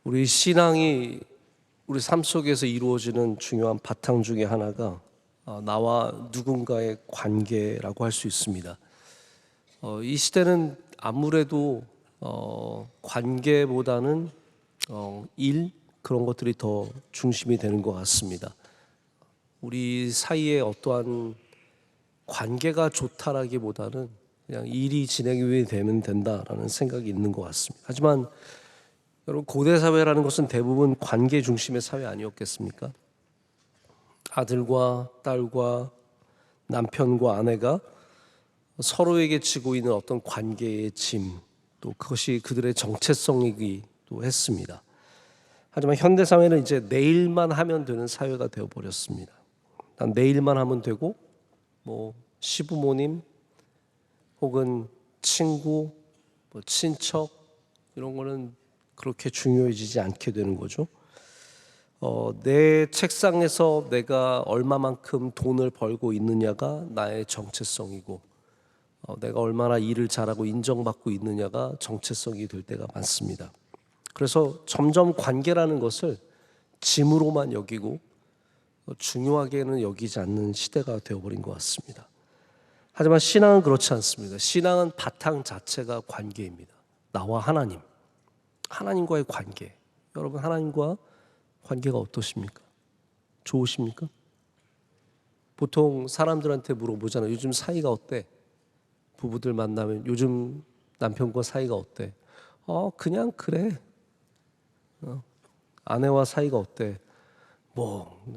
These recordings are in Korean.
우리 신앙이 우리 삶 속에서 이루어지는 중요한 바탕 중에 하나가 나와 누군가의 관계라고 할 수 있습니다. 이 시대는 아무래도 관계보다는 일 그런 것들이 더 중심이 되는 것 같습니다. 우리 사이에 어떠한 관계가 좋다라기보다는 그냥 일이 진행이 되면 된다라는 생각이 있는 것 같습니다. 하지만 여러분, 고대 사회라는 것은 대부분 관계 중심의 사회 아니었겠습니까? 아들과 딸과 남편과 아내가 서로에게 지고 있는 어떤 관계의 짐, 또 그것이 그들의 정체성이기도 했습니다. 하지만 현대 사회는 이제 내일만 하면 되는 사회가 되어 버렸습니다. 난 내일만 하면 되고, 시부모님 혹은 친구, 친척 이런 거는 그렇게 중요해지지 않게 되는 거죠. 내 책상에서 내가 얼마만큼 돈을 벌고 있느냐가 나의 정체성이고, 내가 얼마나 일을 잘하고 인정받고 있느냐가 정체성이 될 때가 많습니다. 그래서 점점 관계라는 것을 짐으로만 여기고 중요하게는 여기지 않는 시대가 되어버린 것 같습니다. 하지만 신앙은 그렇지 않습니다. 신앙은 바탕 자체가 관계입니다. 나와 하나님과의 관계. 여러분, 하나님과 관계가 어떠십니까? 좋으십니까? 보통 사람들한테 물어보잖아요. 요즘 사이가 어때? 부부들 만나면 요즘 남편과 사이가 어때? 그냥 그래. 아내와 사이가 어때?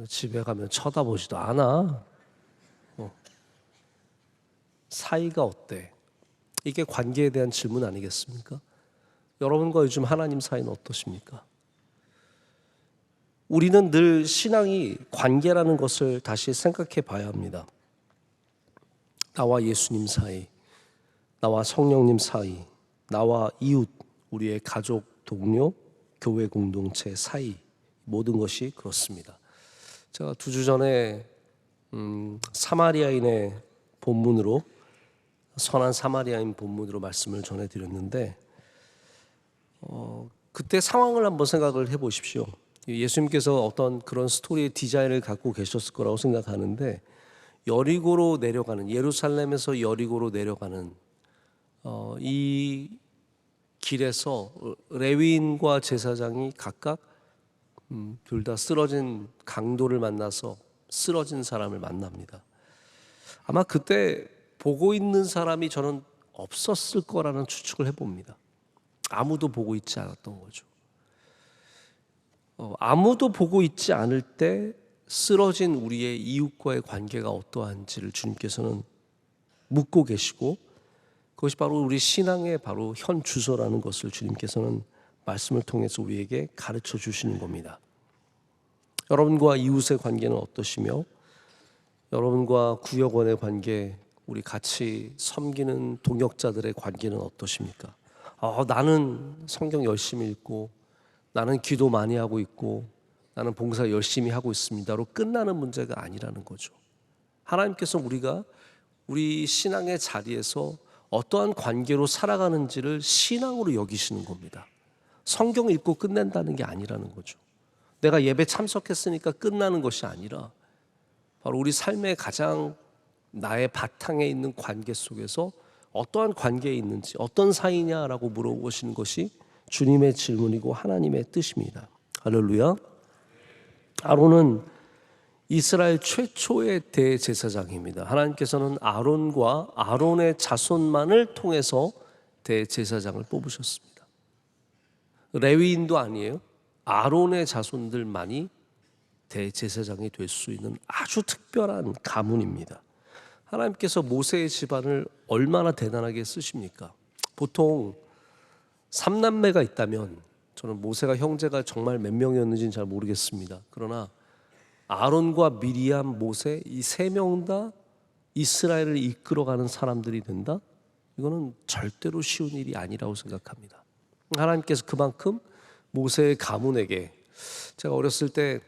집에 가면 쳐다보지도 않아. 사이가 어때? 이게 관계에 대한 질문 아니겠습니까? 여러분과 요즘 하나님 사이는 어떠십니까? 우리는 늘 신앙이 관계라는 것을 다시 생각해 봐야 합니다. 나와 예수님 사이, 나와 성령님 사이, 나와 이웃, 우리의 가족, 동료, 교회 공동체 사이, 모든 것이 그렇습니다. 제가 2주 전에 사마리아인의 본문으로, 선한 사마리아인 본문으로 말씀을 전해드렸는데, 그때 상황을 한번 생각을 해보십시오. 예수님께서 어떤 그런 스토리의 디자인을 갖고 계셨을 거라고 생각하는데, 여리고로 내려가는, 예루살렘에서 여리고로 내려가는 이 길에서 레위인과 제사장이 각각 둘 다 쓰러진 강도를 만나서 쓰러진 사람을 만납니다. 아마 그때 보고 있는 사람이 저는 없었을 거라는 추측을 해봅니다. 아무도 보고 있지 않았던 거죠. 아무도 보고 있지 않을 때 쓰러진 우리의 이웃과의 관계가 어떠한지를 주님께서는 묻고 계시고, 그것이 바로 우리 신앙의 바로 현 주소라는 것을 주님께서는 말씀을 통해서 우리에게 가르쳐 주시는 겁니다. 여러분과 이웃의 관계는 어떠시며, 여러분과 구역원의 관계, 우리 같이 섬기는 동역자들의 관계는 어떠십니까? 나는 성경 열심히 읽고, 나는 기도 많이 하고 있고, 나는 봉사 열심히 하고 있습니다로 끝나는 문제가 아니라는 거죠. 하나님께서 우리가 우리 신앙의 자리에서 어떠한 관계로 살아가는지를 신앙으로 여기시는 겁니다. 성경 읽고 끝낸다는 게 아니라는 거죠. 내가 예배 참석했으니까 끝나는 것이 아니라 바로 우리 삶의 가장 나의 바탕에 있는 관계 속에서 어떠한 관계에 있는지, 어떤 사이냐라고 물어보시는 것이 주님의 질문이고 하나님의 뜻입니다. 할렐루야. 아론은 이스라엘 최초의 대제사장입니다. 하나님께서는 아론과 아론의 자손만을 통해서 대제사장을 뽑으셨습니다. 레위인도 아니에요. 아론의 자손들만이 대제사장이 될 수 있는 아주 특별한 가문입니다. 하나님께서 모세의 집안을 얼마나 대단하게 쓰십니까? 보통 3남매가 있다면, 저는 모세가 형제가 정말 몇 명이었는지는 잘 모르겠습니다. 그러나 아론과 미리암, 모세 이 3명 다 이스라엘을 이끌어가는 사람들이 된다? 이거는 절대로 쉬운 일이 아니라고 생각합니다. 하나님께서 그만큼 모세의 가문에게, 제가 어렸을 때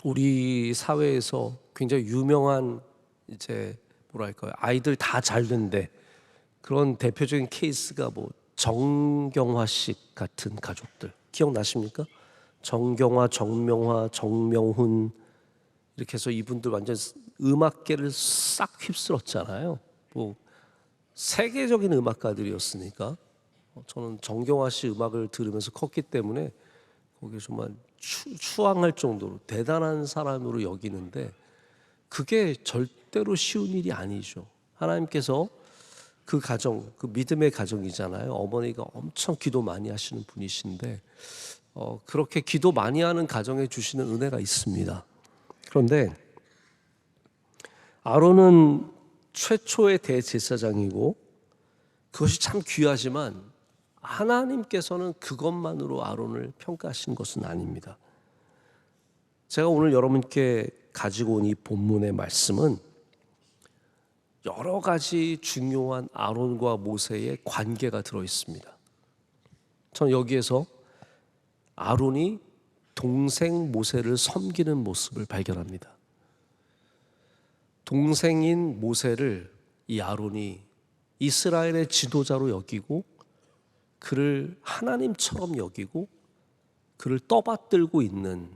우리 사회에서 굉장히 유명한 아이들 다 잘 된대, 그런 대표적인 케이스가 정경화식 같은 가족들, 기억나십니까? 정경화, 정명화, 정명훈 이렇게 해서 이분들 완전 음악계를 싹 휩쓸었잖아요. 뭐 세계적인 음악가들이었으니까. 저는 정경화 씨 음악을 들으면서 컸기 때문에 거기에 정말 추앙할 정도로 대단한 사람으로 여기는데, 그게 절대로 쉬운 일이 아니죠. 하나님께서 그 가정, 그 믿음의 가정이잖아요. 어머니가 엄청 기도 많이 하시는 분이신데 그렇게 기도 많이 하는 가정에 주시는 은혜가 있습니다. 그런데 아론은 최초의 대제사장이고 그것이 참 귀하지만 하나님께서는 그것만으로 아론을 평가하신 것은 아닙니다. 제가 오늘 여러분께 가지고 온 이 본문의 말씀은 여러 가지 중요한 아론과 모세의 관계가 들어 있습니다. 저는 여기에서 아론이 동생 모세를 섬기는 모습을 발견합니다. 동생인 모세를 이 아론이 이스라엘의 지도자로 여기고 그를 하나님처럼 여기고 그를 떠받들고 있는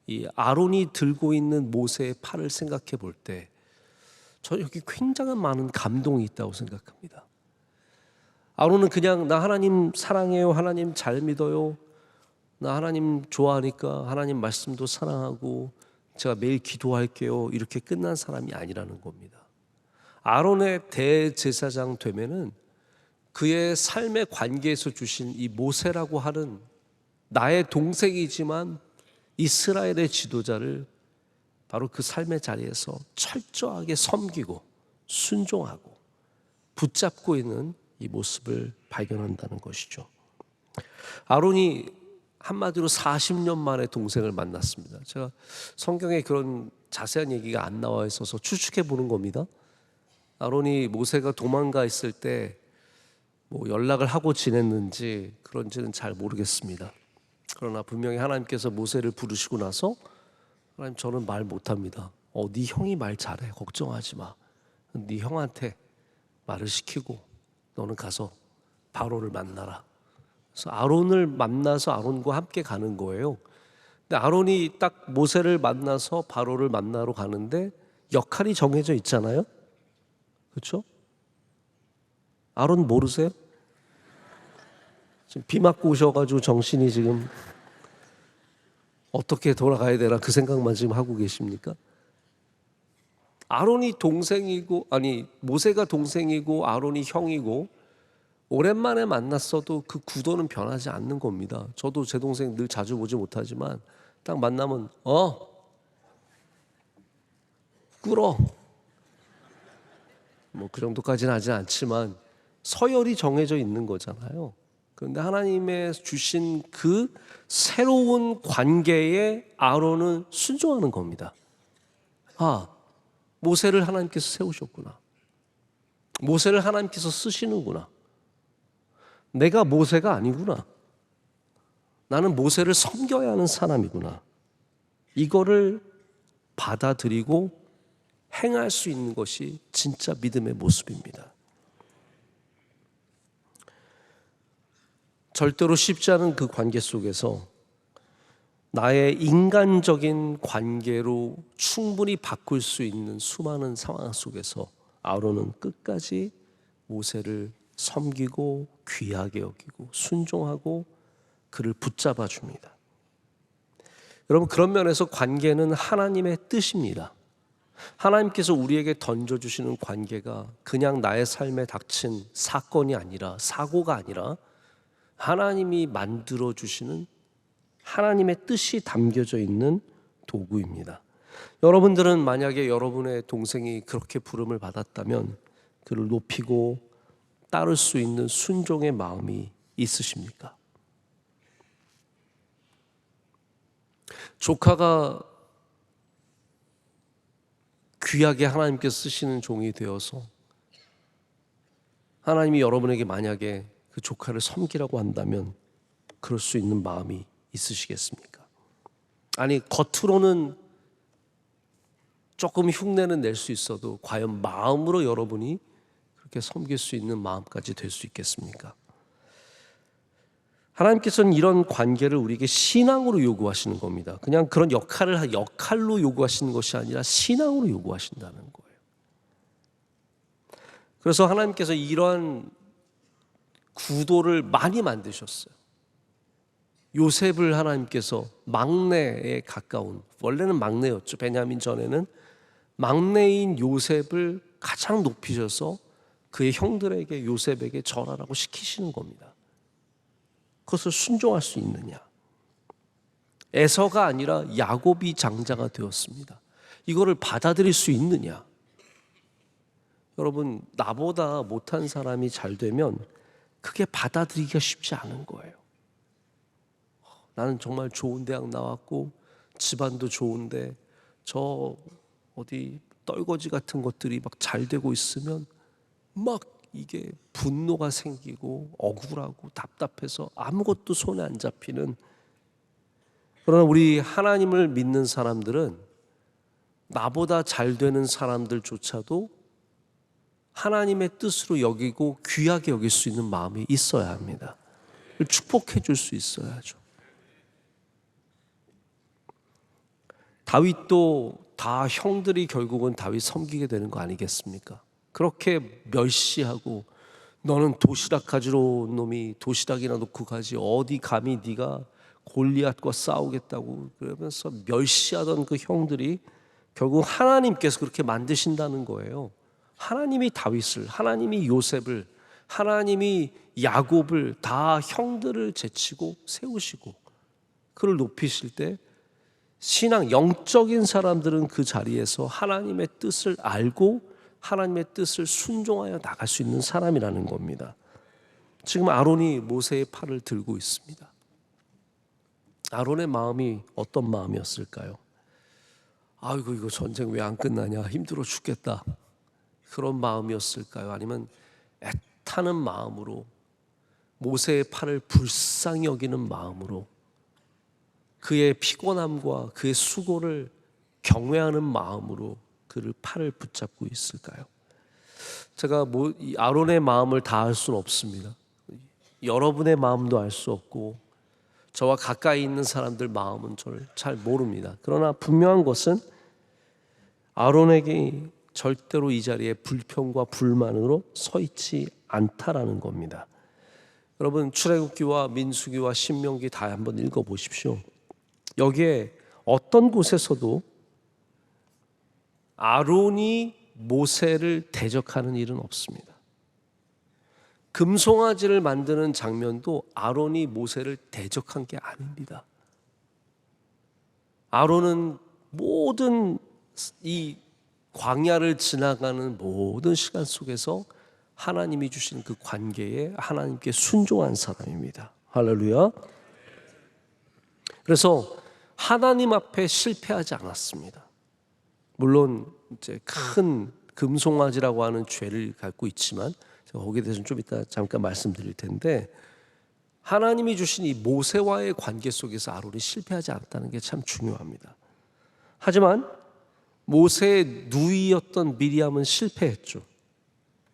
이 아론이 들고 있는 모세의 팔을 생각해 볼 때 저 여기 굉장히 많은 감동이 있다고 생각합니다. 아론은 그냥 나 하나님 사랑해요, 하나님 잘 믿어요, 나 하나님 좋아하니까 하나님 말씀도 사랑하고 제가 매일 기도할게요, 이렇게 끝난 사람이 아니라는 겁니다. 아론의 대제사장 되면은 그의 삶의 관계에서 주신 이 모세라고 하는 나의 동생이지만 이스라엘의 지도자를 바로 그 삶의 자리에서 철저하게 섬기고 순종하고 붙잡고 있는 이 모습을 발견한다는 것이죠. 아론이 한마디로 40년 만에 동생을 만났습니다. 제가 성경에 그런 자세한 얘기가 안 나와 있어서 추측해 보는 겁니다. 아론이 모세가 도망가 있을 때 뭐 연락을 하고 지냈는지 그런지는 잘 모르겠습니다. 그러나 분명히 하나님께서 모세를 부르시고 나서 하나님, 저는 말 못합니다. 네 형이 말 잘해, 걱정하지 마. 네 형한테 말을 시키고 너는 가서 바로를 만나라. 그래서 아론을 만나서 아론과 함께 가는 거예요. 근데 아론이 딱 모세를 만나서 바로를 만나러 가는데 역할이 정해져 있잖아요. 그렇죠? 아론 모르세요? 지금 비 맞고 오셔가지고 정신이 지금 어떻게 돌아가야 되나 그 생각만 지금 하고 계십니까? 아론이 동생이고, 아니 모세가 동생이고 아론이 형이고 오랜만에 만났어도 그 구도는 변하지 않는 겁니다. 저도 제 동생 늘 자주 보지 못하지만 딱 만나면 꿇어 뭐 그 정도까지는 하진 않지만 서열이 정해져 있는 거잖아요. 그런데 하나님의 주신 그 새로운 관계에 아론은 순종하는 겁니다. 모세를 하나님께서 세우셨구나. 모세를 하나님께서 쓰시는구나. 내가 모세가 아니구나. 나는 모세를 섬겨야 하는 사람이구나. 이거를 받아들이고 행할 수 있는 것이 진짜 믿음의 모습입니다. 절대로 쉽지 않은 그 관계 속에서 나의 인간적인 관계로 충분히 바꿀 수 있는 수많은 상황 속에서 아론은 끝까지 모세를 섬기고 귀하게 여기고 순종하고 그를 붙잡아 줍니다. 여러분, 그런 면에서 관계는 하나님의 뜻입니다. 하나님께서 우리에게 던져주시는 관계가 그냥 나의 삶에 닥친 사건이 아니라, 사고가 아니라 하나님이 만들어주시는 하나님의 뜻이 담겨져 있는 도구입니다. 여러분들은 만약에 여러분의 동생이 그렇게 부름을 받았다면 그를 높이고 따를 수 있는 순종의 마음이 있으십니까? 조카가 귀하게 하나님께서 쓰시는 종이 되어서 하나님이 여러분에게 만약에 그 조카를 섬기라고 한다면 그럴 수 있는 마음이 있으시겠습니까? 아니, 겉으로는 조금 흉내는 낼 수 있어도 과연 마음으로 여러분이 그렇게 섬길 수 있는 마음까지 될 수 있겠습니까? 하나님께서는 이런 관계를 우리에게 신앙으로 요구하시는 겁니다. 그냥 그런 역할로 요구하시는 것이 아니라 신앙으로 요구하신다는 거예요. 그래서 하나님께서 이러한 구도를 많이 만드셨어요. 요셉을 하나님께서 막내에 가까운, 원래는 막내였죠. 베냐민 전에는 막내인 요셉을 가장 높이셔서 그의 형들에게, 요셉에게 절하라고 시키시는 겁니다. 그것을 순종할 수 있느냐? 에서가 아니라 야곱이 장자가 되었습니다. 이거를 받아들일 수 있느냐? 여러분, 나보다 못한 사람이 잘 되면 그게 받아들이기가 쉽지 않은 거예요. 나는 정말 좋은 대학 나왔고 집안도 좋은데 저 어디 떨거지 같은 것들이 막 잘 되고 있으면 막 이게 분노가 생기고 억울하고 답답해서 아무것도 손에 안 잡히는. 그러나 우리 하나님을 믿는 사람들은 나보다 잘 되는 사람들조차도 하나님의 뜻으로 여기고 귀하게 여길 수 있는 마음이 있어야 합니다. 축복해 줄 수 있어야죠. 다윗도 다 형들이 결국은 다윗 섬기게 되는 거 아니겠습니까? 그렇게 멸시하고 너는 도시락 가지러 온 놈이 도시락이나 놓고 가지 어디 감히 네가 골리앗과 싸우겠다고 그러면서 멸시하던 그 형들이 결국 하나님께서 그렇게 만드신다는 거예요. 하나님이 다윗을, 하나님이 요셉을, 하나님이 야곱을 다 형들을 제치고 세우시고 그를 높이실 때 신앙, 영적인 사람들은 그 자리에서 하나님의 뜻을 알고 하나님의 뜻을 순종하여 나갈 수 있는 사람이라는 겁니다. 지금 아론이 모세의 팔을 들고 있습니다. 아론의 마음이 어떤 마음이었을까요? 아이고 이거 전쟁 왜 안 끝나냐, 힘들어 죽겠다, 그런 마음이었을까요? 아니면 애타는 마음으로, 모세의 팔을 불쌍히 여기는 마음으로, 그의 피곤함과 그의 수고를 경외하는 마음으로 그를 팔을 붙잡고 있을까요? 제가 이 아론의 마음을 다 알 수는 없습니다. 여러분의 마음도 알 수 없고 저와 가까이 있는 사람들 마음은 저를 잘 모릅니다. 그러나 분명한 것은 아론에게 절대로 이 자리에 불평과 불만으로 서 있지 않다라는 겁니다. 여러분, 출애굽기와 민수기와 신명기 다 한번 읽어보십시오. 여기에 어떤 곳에서도 아론이 모세를 대적하는 일은 없습니다. 금송아지를 만드는 장면도 아론이 모세를 대적한 게 아닙니다. 아론은 모든 이 광야를 지나가는 모든 시간 속에서 하나님이 주신 그 관계에 하나님께 순종한 사람입니다. 할렐루야. 그래서 하나님 앞에 실패하지 않았습니다. 물론 이제 큰 금송아지라고 하는 죄를 갖고 있지만 제가 거기에 대해서는 좀 이따 잠깐 말씀드릴 텐데, 하나님이 주신 이 모세와의 관계 속에서 아론이 실패하지 않았다는 게 참 중요합니다. 하지만 모세의 누이였던 미리암은 실패했죠.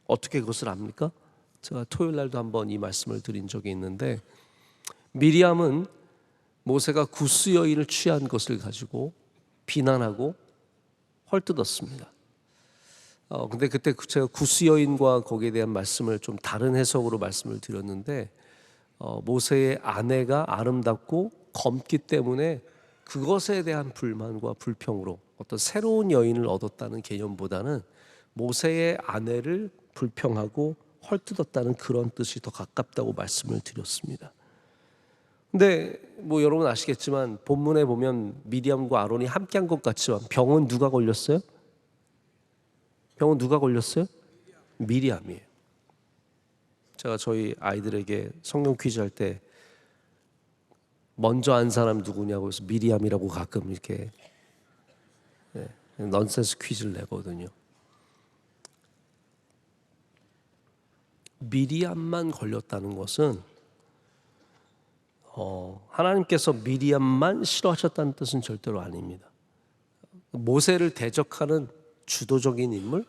어떻게 그것을 압니까? 제가 토요일 날도 한번 이 말씀을 드린 적이 있는데, 미리암은 모세가 구스 여인을 취한 것을 가지고 비난하고 헐뜯었습니다. 근데 그때 제가 구스 여인과 거기에 대한 말씀을 좀 다른 해석으로 말씀을 드렸는데, 모세의 아내가 아름답고 검기 때문에 그것에 대한 불만과 불평으로 어떤 새로운 여인을 얻었다는 개념보다는 모세의 아내를 불평하고 헐뜯었다는 그런 뜻이 더 가깝다고 말씀을 드렸습니다. 근데 뭐 여러분 아시겠지만 본문에 보면 미리암과 아론이 함께한 것 같지만 병은 누가 걸렸어요? 병은 누가 걸렸어요? 미리암이에요. 제가 저희 아이들에게 성경 퀴즈 할 때 먼저 한 사람 누구냐고 해서 미리암이라고 가끔 이렇게 넌센스 퀴즈를 내거든요. 미리암만 걸렸다는 것은 하나님께서 미리암만 싫어하셨다는 뜻은 절대로 아닙니다. 모세를 대적하는 주도적인 인물,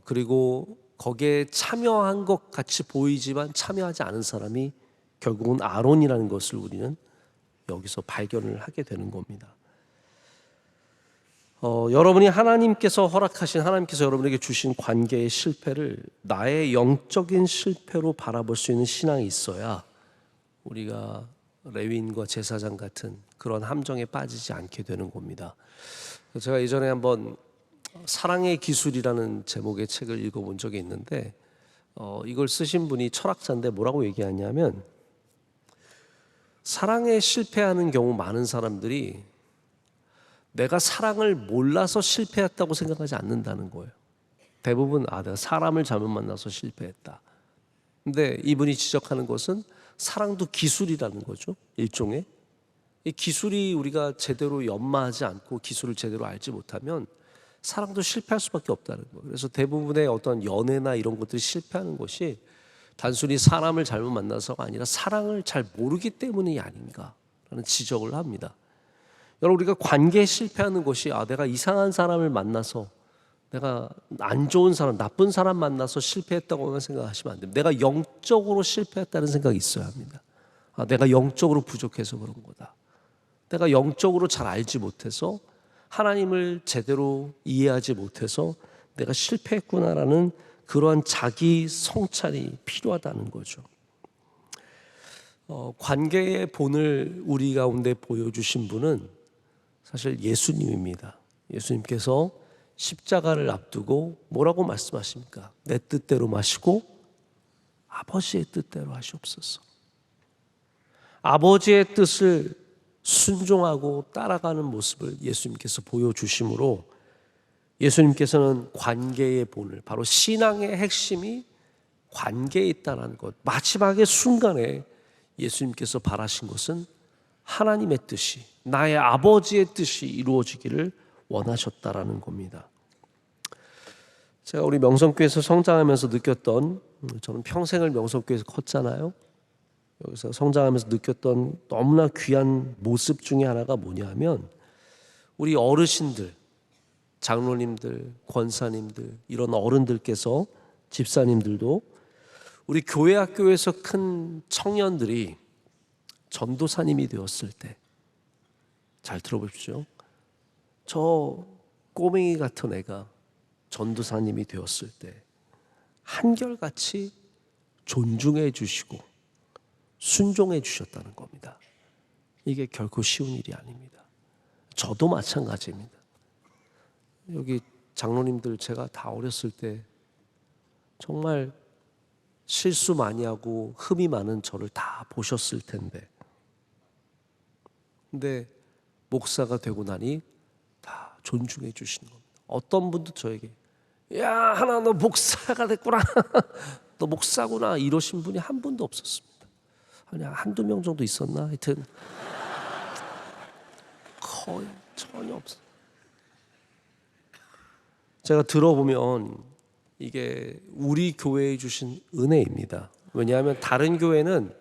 그리고 거기에 참여한 것 같이 보이지만 참여하지 않은 사람이 결국은 아론이라는 것을 우리는 여기서 발견을 하게 되는 겁니다. 여러분이 하나님께서 허락하신, 하나님께서 여러분에게 주신 관계의 실패를 나의 영적인 실패로 바라볼 수 있는 신앙이 있어야 우리가 레위인과 제사장 같은 그런 함정에 빠지지 않게 되는 겁니다. 제가 예전에 한번 사랑의 기술이라는 제목의 책을 읽어본 적이 있는데 이걸 쓰신 분이 철학자인데 뭐라고 얘기하냐면, 사랑에 실패하는 경우 많은 사람들이 내가 사랑을 몰라서 실패했다고 생각하지 않는다는 거예요. 대부분 내가 사람을 잘못 만나서 실패했다. 근데 이분이 지적하는 것은 사랑도 기술이라는 거죠. 일종의 이 기술이 우리가 제대로 연마하지 않고 기술을 제대로 알지 못하면 사랑도 실패할 수밖에 없다는 거예요. 그래서 대부분의 어떤 연애나 이런 것들이 실패하는 것이 단순히 사람을 잘못 만나서가 아니라 사랑을 잘 모르기 때문이 아닌가라는 지적을 합니다. 여러분, 우리가 관계에 실패하는 것이 내가 이상한 사람을 만나서, 내가 안 좋은 사람, 나쁜 사람 만나서 실패했다고만 생각하시면 안 됩니다. 내가 영적으로 실패했다는 생각이 있어야 합니다. 내가 영적으로 부족해서 그런 거다. 내가 영적으로 잘 알지 못해서, 하나님을 제대로 이해하지 못해서 내가 실패했구나라는 그러한 자기 성찰이 필요하다는 거죠. 관계의 본을 우리 가운데 보여주신 분은 사실 예수님입니다. 예수님께서 십자가를 앞두고 뭐라고 말씀하십니까? 내 뜻대로 마시고 아버지의 뜻대로 하시옵소서. 아버지의 뜻을 순종하고 따라가는 모습을 예수님께서 보여주심으로, 예수님께서는 관계의 본을, 바로 신앙의 핵심이 관계에 있다는 것, 마지막의 순간에 예수님께서 바라신 것은 하나님의 뜻이, 나의 아버지의 뜻이 이루어지기를 원하셨다라는 겁니다. 제가 우리 명성교회에서 성장하면서 느꼈던, 저는 평생을 명성교회에서 컸잖아요. 여기서 성장하면서 느꼈던 너무나 귀한 모습 중에 하나가 뭐냐면, 우리 어르신들, 장로님들, 권사님들, 이런 어른들께서, 집사님들도 우리 교회 학교에서 큰 청년들이 전도사님이 되었을 때, 잘 들어보십시오. 저 꼬맹이 같은 애가 전도사님이 되었을 때 한결같이 존중해 주시고 순종해 주셨다는 겁니다. 이게 결코 쉬운 일이 아닙니다. 저도 마찬가지입니다. 여기 장로님들, 제가 다 어렸을 때 정말 실수 많이 하고 흠이 많은 저를 다 보셨을 텐데, 근데 목사가 되고 나니 다 존중해 주시는 겁니다. 어떤 분도 저에게 야, 하나 너 목사가 됐구나 너 목사구나 이러신 분이 한 분도 없었습니다. 그냥 한두 명 정도 있었나? 하여튼 거의 전혀 없어요. 제가 들어보면 이게 우리 교회에 주신 은혜입니다. 왜냐하면 다른 교회는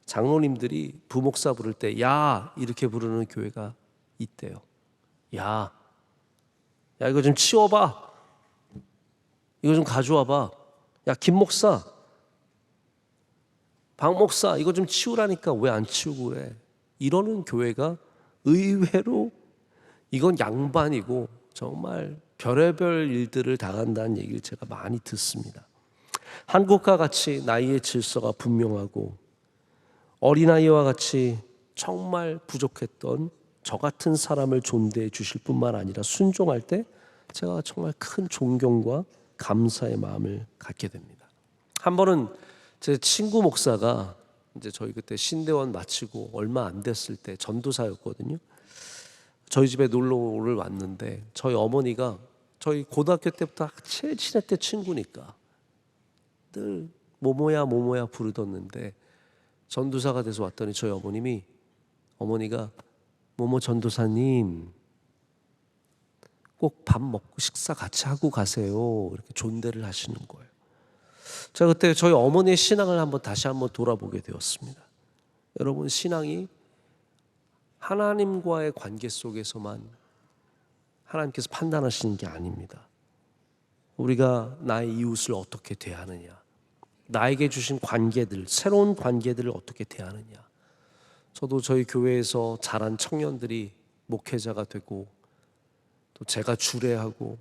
장로님들이 부목사 부를 때 야 이렇게 부르는 교회가 있대요. 야 이거 좀 치워봐. 이거 좀 가져와봐. 야 김목사, 박목사 이거 좀 치우라니까 왜 안 치우고 그래. 이러는 교회가 의외로, 이건 양반이고 정말 별의별 일들을 당한다는 얘기를 제가 많이 듣습니다. 한국과 같이 나이의 질서가 분명하고 어린아이와 같이 정말 부족했던 저 같은 사람을 존대해 주실 뿐만 아니라 순종할 때 제가 정말 큰 존경과 감사의 마음을 갖게 됩니다. 한 번은 제 친구 목사가 이제 저희 그때 신대원 마치고 얼마 안 됐을 때 전도사였거든요. 저희 집에 놀러를 왔는데 저희 어머니가 저희 고등학교 때부터 제일 친했던 친구니까 늘 모모야 모모야 부르던데, 전도사가 돼서 왔더니 저희 어머니가 모모 전도사님 꼭 밥 먹고 식사 같이 하고 가세요 이렇게 존대를 하시는 거예요. 제가 그때 저희 어머니의 신앙을 다시 한번 돌아보게 되었습니다. 여러분, 신앙이 하나님과의 관계 속에서만 하나님께서 판단하시는 게 아닙니다. 우리가 나의 이웃을 어떻게 대하느냐, 나에게 주신 관계들, 새로운 관계들을 어떻게 대하느냐. 저도 저희 교회에서 자란 청년들이 목회자가 되고 또 제가 주례하고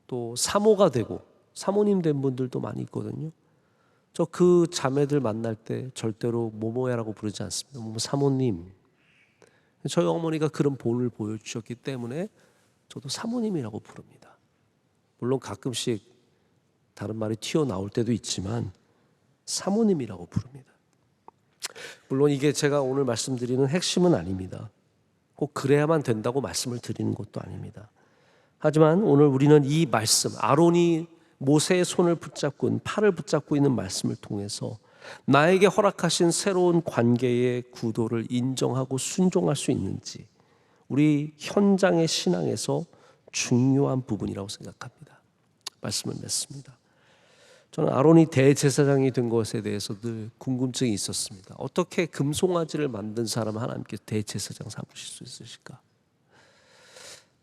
또 사모가 되고 사모님 된 분들도 많이 있거든요. 저 그 자매들 만날 때 절대로 모모야라고 부르지 않습니다. 모모 사모님. 저희 어머니가 그런 본을 보여주셨기 때문에 저도 사모님이라고 부릅니다. 물론 가끔씩 다른 말이 튀어나올 때도 있지만 사모님이라고 부릅니다. 물론 이게 제가 오늘 말씀드리는 핵심은 아닙니다. 꼭 그래야만 된다고 말씀을 드리는 것도 아닙니다. 하지만 오늘 우리는 이 말씀, 아론이 모세의 손을 붙잡고 팔을 붙잡고 있는 말씀을 통해서 나에게 허락하신 새로운 관계의 구도를 인정하고 순종할 수 있는지, 우리 현장의 신앙에서 중요한 부분이라고 생각합니다. 말씀을 맺습니다. 저는 아론이 대제사장이 된 것에 대해서 늘 궁금증이 있었습니다. 어떻게 금송아지를 만든 사람을 하나님께 대제사장 삼으실 수 있으실까?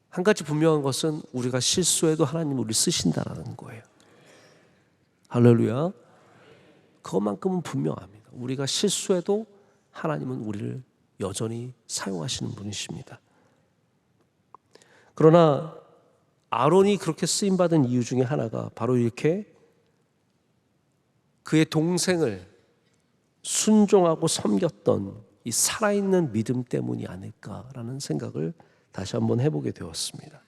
한 가지 분명한 것은 우리가 실수해도 하나님은 우리를 쓰신다라는 거예요. 할렐루야. 그것만큼은 분명합니다. 우리가 실수해도 하나님은 우리를 여전히 사용하시는 분이십니다. 그러나 아론이 그렇게 쓰임받은 이유 중에 하나가 바로 이렇게 그의 동생을 순종하고 섬겼던 이 살아있는 믿음 때문이 아닐까라는 생각을 다시 한번 해보게 되었습니다.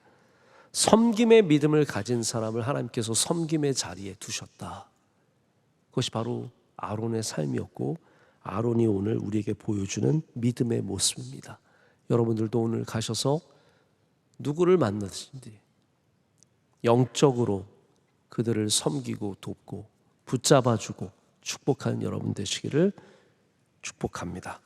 섬김의 믿음을 가진 사람을 하나님께서 섬김의 자리에 두셨다. 그것이 바로 아론의 삶이었고 아론이 오늘 우리에게 보여주는 믿음의 모습입니다. 여러분들도 오늘 가셔서 누구를 만나든지 영적으로 그들을 섬기고 돕고 붙잡아주고 축복하는 여러분 되시기를 축복합니다.